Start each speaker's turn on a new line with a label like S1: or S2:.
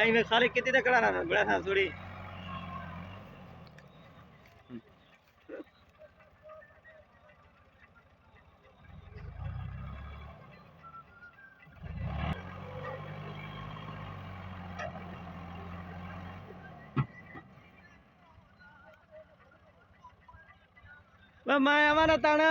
S1: मैं खाली कितनी तक खड़ा रहा बड़ा था थोड़ी मैं आवा ना ताना